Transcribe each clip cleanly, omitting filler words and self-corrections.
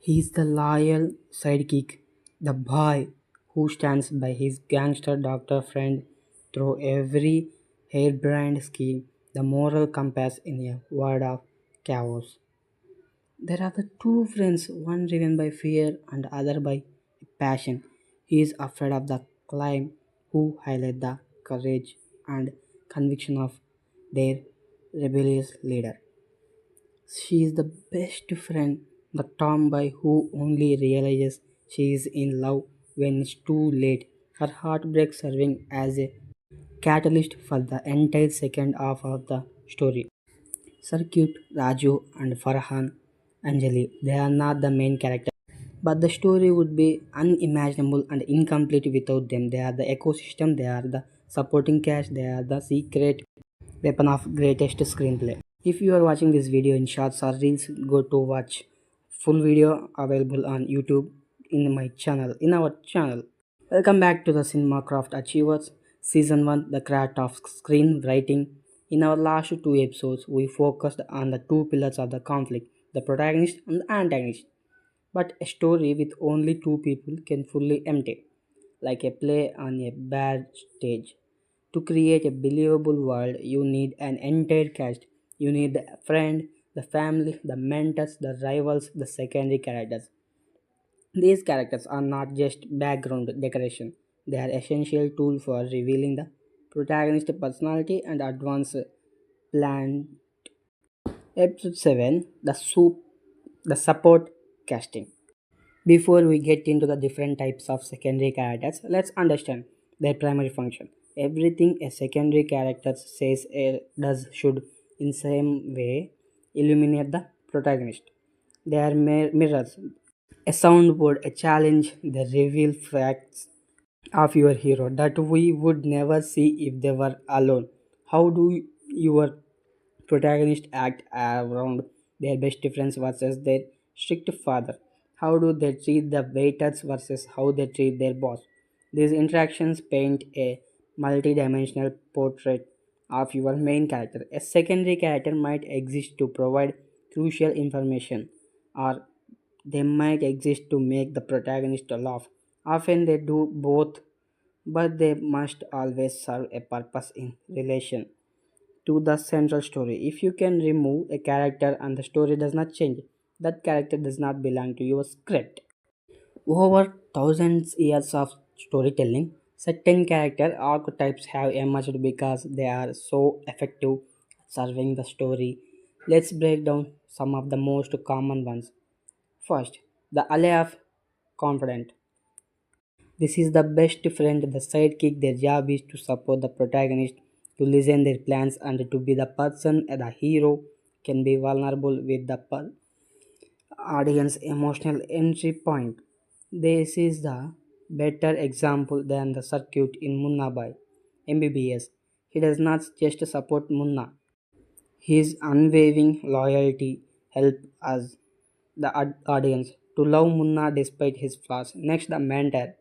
He's the loyal sidekick, the boy who stands by his gangster doctor friend through every harebrained scheme, the moral compass in a world of chaos. There are the two friends, one driven by fear and other by passion. He is afraid of the climb, who highlight the courage and conviction of their rebellious leader. She is the best friend, the tomboy who only realizes she is in love when it's too late. Her heartbreak serving as a catalyst for the entire second half of the story. Circuit, Raju, and Farhan Anjali, they are not the main characters. But the story would be unimaginable and incomplete without them. They are the ecosystem, they are the supporting cast, they are the secret weapon of greatest screenplay. If you are watching this video in shorts or reels, go to watch full video available on YouTube in our channel. Welcome back to the Cinema Craft Achievers Season 1, The Craft of Screenwriting. In our last two episodes, we focused on the two pillars of the conflict, the protagonist and the antagonist. But a story with only two people can fully empty, like a play on a bad stage. To create a believable world, you need an entire cast. You need the friend, the family, the mentors, the rivals, the secondary characters. These characters are not just background decoration, they are essential tool for revealing the protagonist's personality and advance plan. Episode 7, the support casting. Before we get into the different types of secondary characters, let's understand their primary function. Everything a secondary character says does should in same way illuminate the protagonist. They are mirrors, a soundboard, a challenge, they reveal facts of your hero that we would never see if they were alone. How do your protagonist act around their best friends versus their strict father? How do they treat the waiters versus how they treat their boss? These interactions paint a multi-dimensional portrait of your main character. A secondary character might exist to provide crucial information, or they might exist to make the protagonist laugh. Often they do both, but they must always serve a purpose in relation to the central story. If you can remove a character and the story does not change, that character does not belong to your script. Over thousands years of storytelling, certain character archetypes have emerged because they are so effective at serving the story. Let's break down some of the most common ones. First, the ally of confidant. This is the best friend, the sidekick. Their job is to support the protagonist, to listen their plans, and to be the person the hero can be vulnerable with the audience emotional entry point. This is the better example than the circuit in Munna by MBBS. He does not just support Munna. His unwavering loyalty helps us, the audience, to love Munna despite his flaws. Next, the mentor.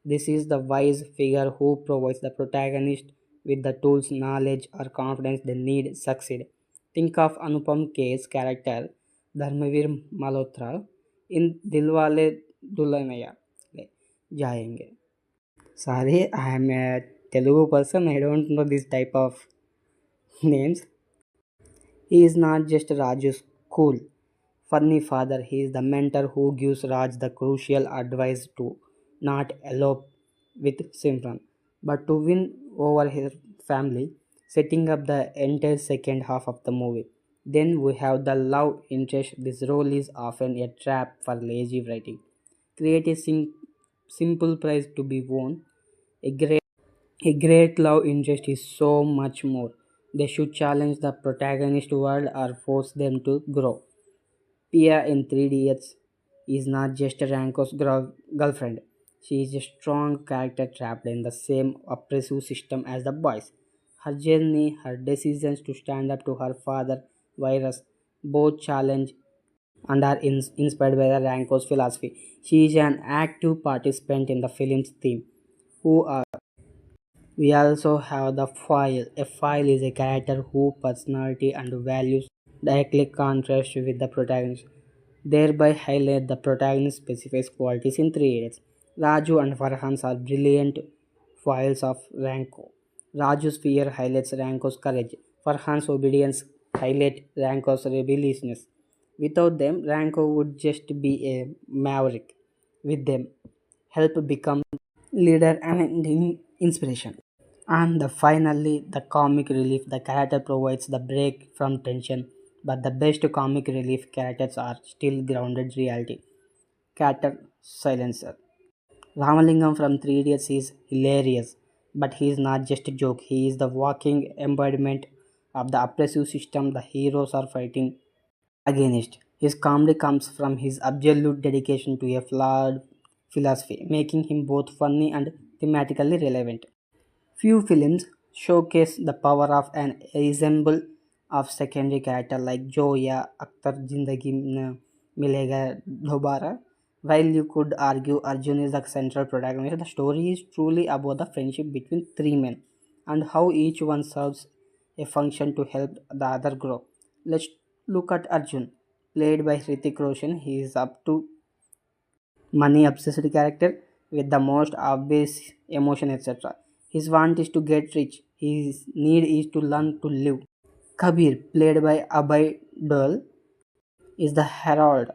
This is the wise figure who provides the protagonist with the tools, knowledge, or confidence they need to succeed. Think of Anupam K's character, Dharmavir Malhotra, in Dilwale Dulhanaya Jayenge. Sorry, I am a Telugu person. I don't know this type of names. He is not just Raju's cool, funny father. He is the mentor who gives Raj the crucial advice to not elope with Simran, but to win over his family, setting up the entire second half of the movie. Then we have the love interest. This role is often a trap for lazy writing. Create a simple prize to be won. A great love interest is so much more. They should challenge the protagonist world or force them to grow. Pia in 3DX is not just Ranko's girlfriend. She is a strong character trapped in the same oppressive system as the boys. Her journey, her decisions to stand up to her father, Virus, both challenge and are inspired by the Ranko's philosophy. She is an active participant in the film's theme. Who are We also have the foil. A foil is a character whose personality and values directly contrast with the protagonist. thereby highlight the protagonist's specific qualities in three areas. Raju and Farhan are brilliant foils of Ranko. Raju's fear highlights Ranko's courage. Farhan's obedience highlights Ranko's rebelliousness. Without them, Ranko would just be a maverick. With them, help become leader and inspiration. And finally, the comic relief. The character provides the break from tension, but the best comic relief characters are still grounded reality. Character silencer. Ramalingam from Three Idiots is hilarious, but he is not just a joke. He is the walking embodiment of the oppressive system the heroes are fighting against. His comedy comes from his absolute dedication to a flawed philosophy, making him both funny and thematically relevant. Few films showcase the power of an ensemble of secondary character like Jo या अख्तर जिंदगी न मिलेगा दोबारा. While you could argue Arjun is the central protagonist, the story is truly about the friendship between three men and how each one serves a function to help the other grow. Let's look at Arjun, played by Hrithik Roshan. He is up to money obsessed character with the most obvious emotion, etc. His want is to get rich, his need is to learn to live. Kabir, played by Abhay Deol, is the herald.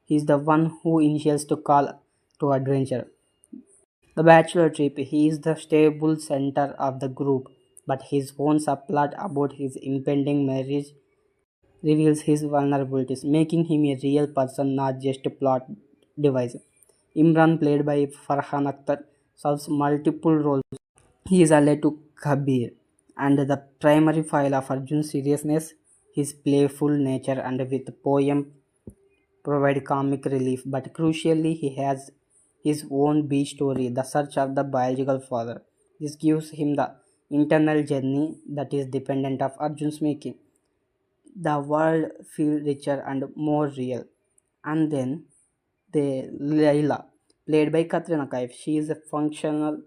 He is the one who initiates to call to adventure. The bachelor trip, he is the stable center of the group, but his own subplot about his impending marriage reveals his vulnerabilities, making him a real person, not just a plot device. Imran, played by Farhan Akhtar, serves multiple roles. He is allied to Kabir, and the primary file of Arjun's seriousness, his playful nature, and with the poem provide comic relief. But crucially, he has his own B story, the search of the biological father. This gives him the internal journey that is dependent of Arjun's making. The world feel richer and more real. And then the Layla, played by Katrina Kaif, she is a functional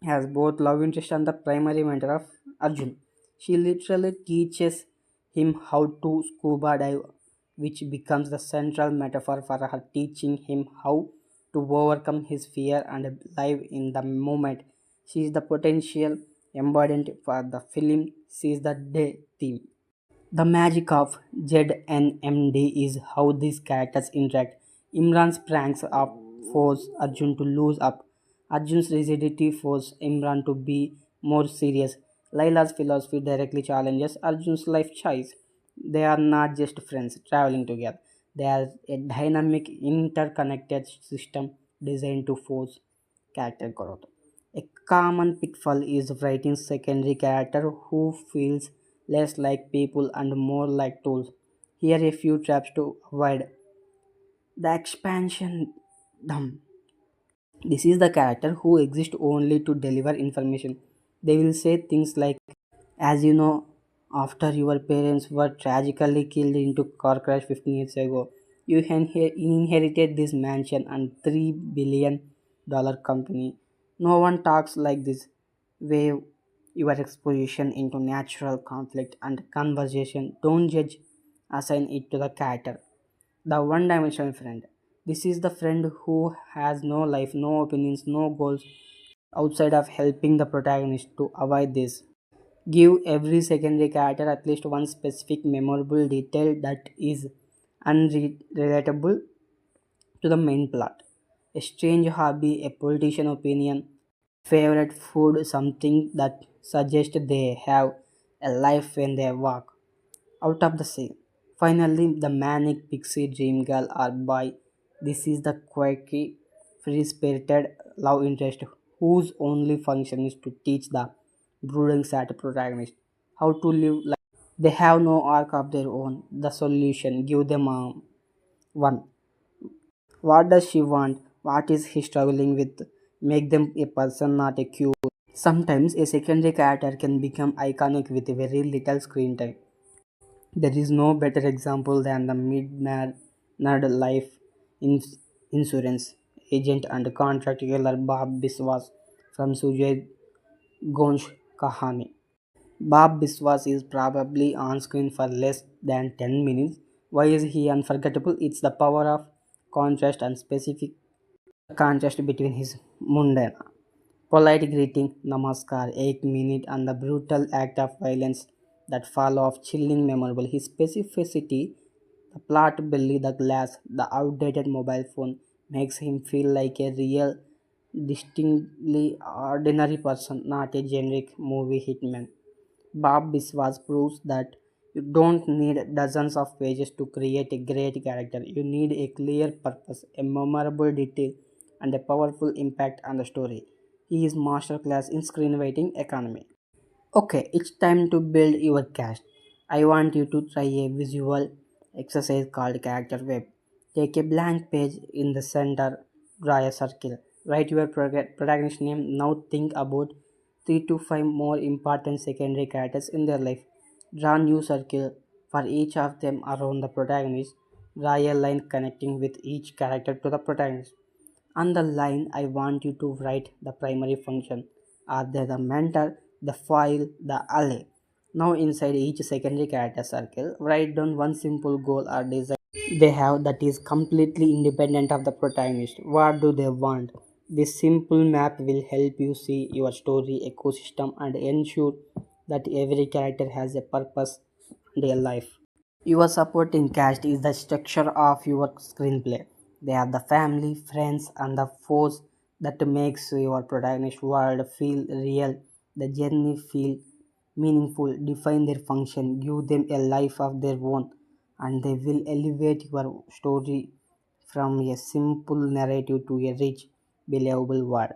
as both love interest and the primary mentor of Arjun. She literally teaches him how to scuba dive, which becomes the central metaphor for her teaching him how to overcome his fear and live in the moment. She is the potential embodiment for the film. She is the day theme. The magic of ZNMD is how these characters interact. Imran's pranks up force Arjun to lose up. Arjun's rigidity forces Imran to be more serious. Layla's philosophy directly challenges Arjun's life choice. They are not just friends traveling together. They are a dynamic, interconnected system designed to force character growth. A common pitfall is writing secondary character who feels less like people and more like tools. Here are a few traps to avoid. The expansion dump. This is the character who exists only to deliver information. They will say things like, as you know, after your parents were tragically killed into car crash 15 years ago, you inherited this mansion and $3 billion company. No one talks like this. Wave your exposition into natural conflict and conversation. Don't judge, assign it to the character. The one dimensional friend. This is the friend who has no life, no opinions, no goals outside of helping the protagonist. To avoid this, give every secondary character at least one specific memorable detail that is unrelatable to the main plot. A strange hobby, a politician opinion, favorite food, something that suggests they have a life when they walk out of the scene. Finally, the manic pixie dream girl or boy. This is the quirky, free spirited love interest whose only function is to teach the brooding sad protagonist how to live life. They have no arc of their own. The solution give them one. What does she want? What is he struggling with? Make them a person, not a cue. Sometimes a secondary character can become iconic with very little screen time. There is no better example than the mid-nerd life ins- insurance agent and contract killer Bob Biswas from Sujay Gonsh Kahani. Bob Biswas is probably on screen for less than 10 minutes, Why is he unforgettable? It's the power of contrast and specific contrast between his mundane, polite greeting, namaskar, 8 minute, and the brutal act of violence that follow of chilling memorable. His specificity, the plot belly, the glass, the outdated mobile phone makes him feel like a real, distinctly ordinary person, not a generic movie hitman. Bob Biswas proves that you don't need dozens of pages to create a great character. You need a clear purpose, a memorable detail, and a powerful impact on the story. He is masterclass in screenwriting economy. Okay, it's time to build your cast. I want you to try a visual exercise called character web. Take a blank page in the center, draw a circle. Write your protagonist name. Now think about 3 to 5 more important secondary characters in their life. Draw new circle for each of them around the protagonist. Draw a line connecting with each character to the protagonist. On the line, I want you to write the primary function. Are they the mentor, the foil, the ally? Now inside each secondary character circle, write down one simple goal or desire they have that is completely independent of the protagonist. What do they want? This simple map will help you see your story ecosystem and ensure that every character has a purpose and a life. Your supporting cast is the structure of your screenplay. They are the family, friends, and the force that makes your protagonist world feel real, the journey feel meaningful, define their function, give them a life of their own, and they will elevate your story from a simple narrative to a rich, believable world.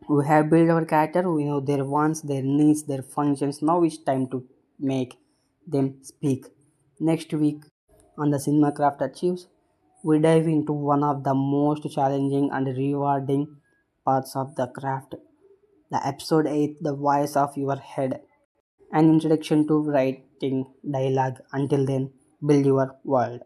We have built our character, we know their wants, their needs, their functions. Now it's time to make them speak. Next week on the Cinema Craft Achieves, we dive into one of the most challenging and rewarding parts of the craft. The episode 8, The Voice of Your Head, an introduction to writing dialogue. Until then, build your world.